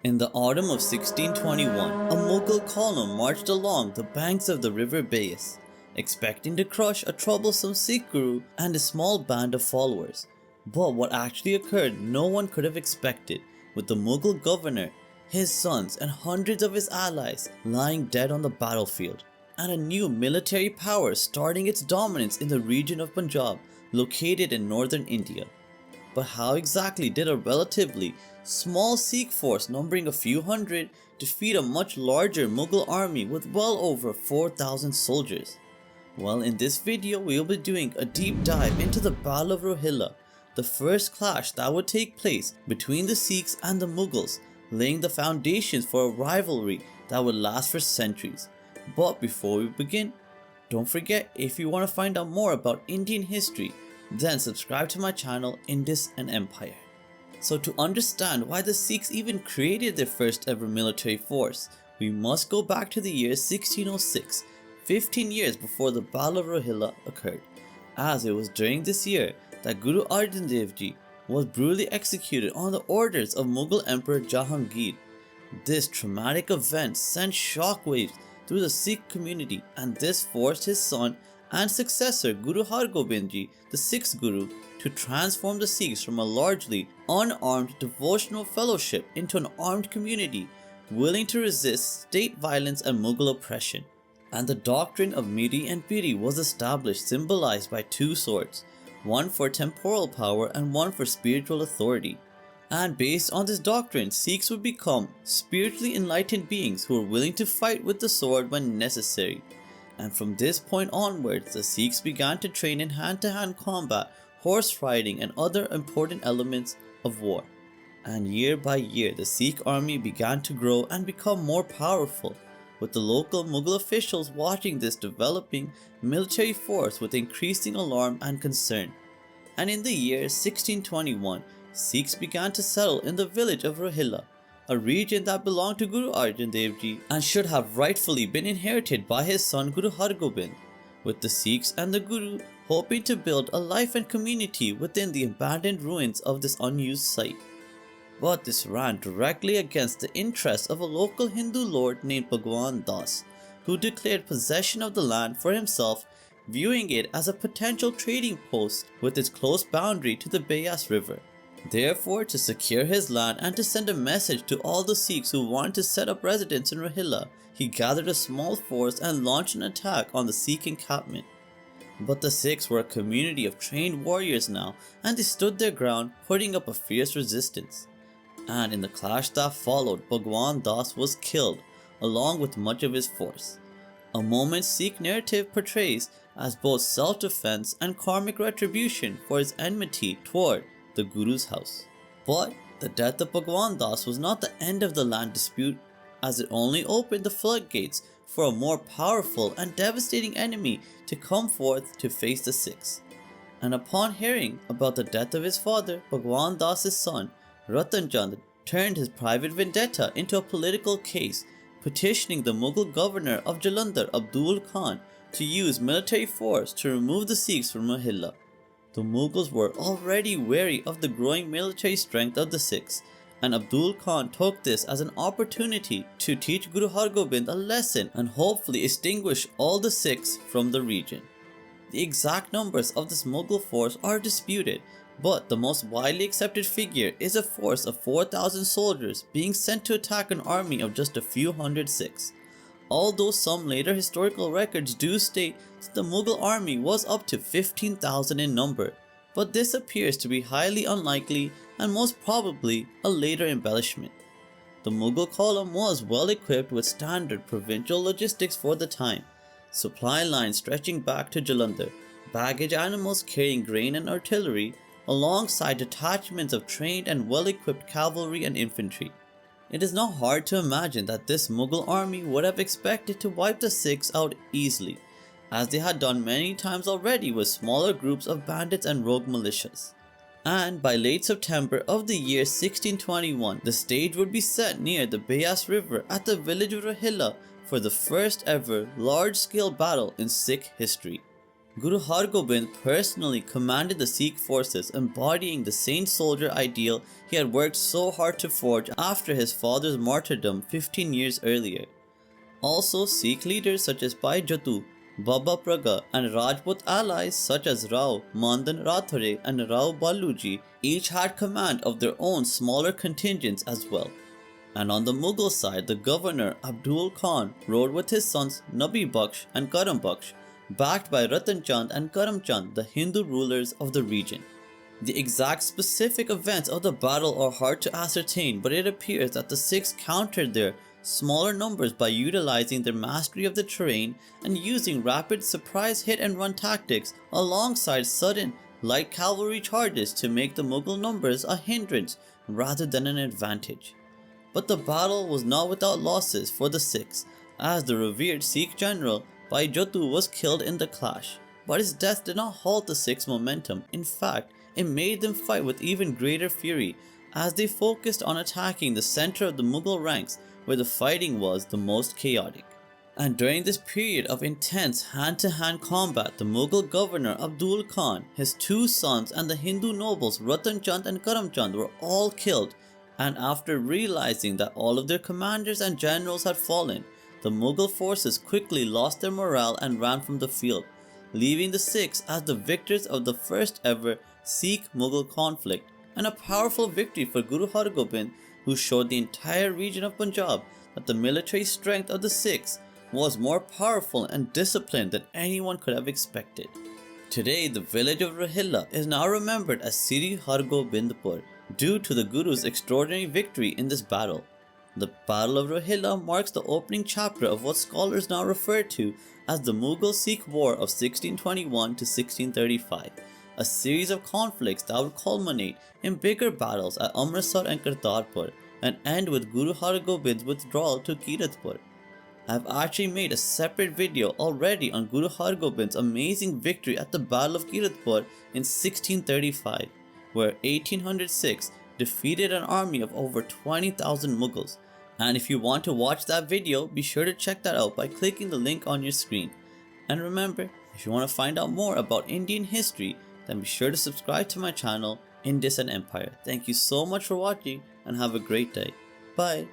In the autumn of 1621, a Mughal column marched along the banks of the river Beas, expecting to crush a troublesome Sikh Guru and a small band of followers. But what actually occurred no one could have expected, with the Mughal governor, his sons and hundreds of his allies lying dead on the battlefield, and a new military power starting its dominance in the region of Punjab, located in northern India. But how exactly did a relatively small Sikh force numbering a few hundred defeat a much larger Mughal army with well over 4,000 soldiers? Well, in this video we will be doing a deep dive into the Battle of Rohilla, the first clash that would take place between the Sikhs and the Mughals, laying the foundations for a rivalry that would last for centuries. But before we begin, don't forget, if you want to find out more about Indian history, then subscribe to my channel Indus and Empire. So to understand why the Sikhs even created their first ever military force, we must go back to the year 1606, 15 years before the Battle of Rohilla occurred, as it was during this year that Guru Arjan Dev Ji was brutally executed on the orders of Mughal Emperor Jahangir. This traumatic event sent shockwaves through the Sikh community, and this forced his son and successor Guru Hargobind Ji, the sixth Guru, to transform the Sikhs from a largely unarmed devotional fellowship into an armed community willing to resist state violence and Mughal oppression. And the doctrine of Miri and Piri was established, symbolized by two swords, one for temporal power and one for spiritual authority. And based on this doctrine, Sikhs would become spiritually enlightened beings who were willing to fight with the sword when necessary. And from this point onwards, the Sikhs began to train in hand-to-hand combat, horse riding and other important elements of war. And year by year, the Sikh army began to grow and become more powerful, with the local Mughal officials watching this developing military force with increasing alarm and concern. And in the year 1621, Sikhs began to settle in the village of Rahila, a region that belonged to Guru Arjan Dev Ji and should have rightfully been inherited by his son Guru Hargobind, with the Sikhs and the Guru hoping to build a life and community within the abandoned ruins of this unused site. But this ran directly against the interests of a local Hindu lord named Bhagwan Das, who declared possession of the land for himself, viewing it as a potential trading post with its close boundary to the Beas River. Therefore, to secure his land and to send a message to all the Sikhs who wanted to set up residence in Rahila, he gathered a small force and launched an attack on the Sikh encampment. But the Sikhs were a community of trained warriors now, and they stood their ground, putting up a fierce resistance. And in the clash that followed, Bhagwan Das was killed, along with much of his force. A moment Sikh narrative portrays as both self-defense and karmic retribution for his enmity toward the Guru's house. But the death of Bhagwan Das was not the end of the land dispute, as it only opened the floodgates for a more powerful and devastating enemy to come forth to face the Sikhs. And upon hearing about the death of his father, Bhagwan Das's son, Ratan Chand, turned his private vendetta into a political case, petitioning the Mughal governor of Jalandhar, Abdul Khan, to use military force to remove the Sikhs from Rohilla. The Mughals were already wary of the growing military strength of the Sikhs, and Abdul Khan took this as an opportunity to teach Guru Hargobind a lesson and hopefully extinguish all the Sikhs from the region. The exact numbers of this Mughal force are disputed, but the most widely accepted figure is a force of 4,000 soldiers being sent to attack an army of just a few hundred Sikhs. Although some later historical records do state that the Mughal army was up to 15,000 in number, but this appears to be highly unlikely and most probably a later embellishment. The Mughal column was well equipped with standard provincial logistics for the time, supply lines stretching back to Jalandhar, baggage animals carrying grain and artillery, alongside detachments of trained and well-equipped cavalry and infantry. It is not hard to imagine that this Mughal army would have expected to wipe the Sikhs out easily, as they had done many times already with smaller groups of bandits and rogue militias. And by late September of the year 1621, the stage would be set near the Beas River at the village of Rahila for the first ever large-scale battle in Sikh history. Guru Hargobind personally commanded the Sikh forces, embodying the saint soldier ideal he had worked so hard to forge after his father's martyrdom 15 years earlier. Also, Sikh leaders such as Bhai Jatu, Baba Praga, and Rajput allies such as Rao Mandan Rathore and Rao Baluji each had command of their own smaller contingents as well. And on the Mughal side, the governor Abdul Khan rode with his sons Nabi Baksh and Karam Baksh, backed by Ratan Chand and Karam Chand, the Hindu rulers of the region. The exact specific events of the battle are hard to ascertain, but it appears that the Sikhs countered their smaller numbers by utilizing their mastery of the terrain and using rapid surprise hit and run tactics alongside sudden light cavalry charges to make the Mughal numbers a hindrance rather than an advantage. But the battle was not without losses for the Sikhs, as the revered Sikh general Bhai Jatu was killed in the clash. But his death did not halt the Sikhs' momentum. In fact, it made them fight with even greater fury as they focused on attacking the center of the Mughal ranks where the fighting was the most chaotic. And during this period of intense hand-to-hand combat, the Mughal governor Abdul Khan, his two sons and the Hindu nobles Ratan Chand and Karam Chand were all killed, and after realizing that all of their commanders and generals had fallen, the Mughal forces quickly lost their morale and ran from the field, leaving the Sikhs as the victors of the first ever Sikh-Mughal conflict, and a powerful victory for Guru Hargobind, who showed the entire region of Punjab that the military strength of the Sikhs was more powerful and disciplined than anyone could have expected. Today, the village of Rahila is now remembered as Sri Hargobindpur due to the Guru's extraordinary victory in this battle. The Battle of Rohilla marks the opening chapter of what scholars now refer to as the Mughal-Sikh War of 1621 to 1635, a series of conflicts that would culminate in bigger battles at Amritsar and Kartarpur and end with Guru Hargobind's withdrawal to Kiratpur. I've actually made a separate video already on Guru Hargobind's amazing victory at the Battle of Kiratpur in 1635, where 1806 defeated an army of over 20,000 Mughals. And if you want to watch that video, be sure to check that out by clicking the link on your screen. And remember, if you want to find out more about Indian history, then be sure to subscribe to my channel, Indus and Empire. Thank you so much for watching and have a great day. Bye.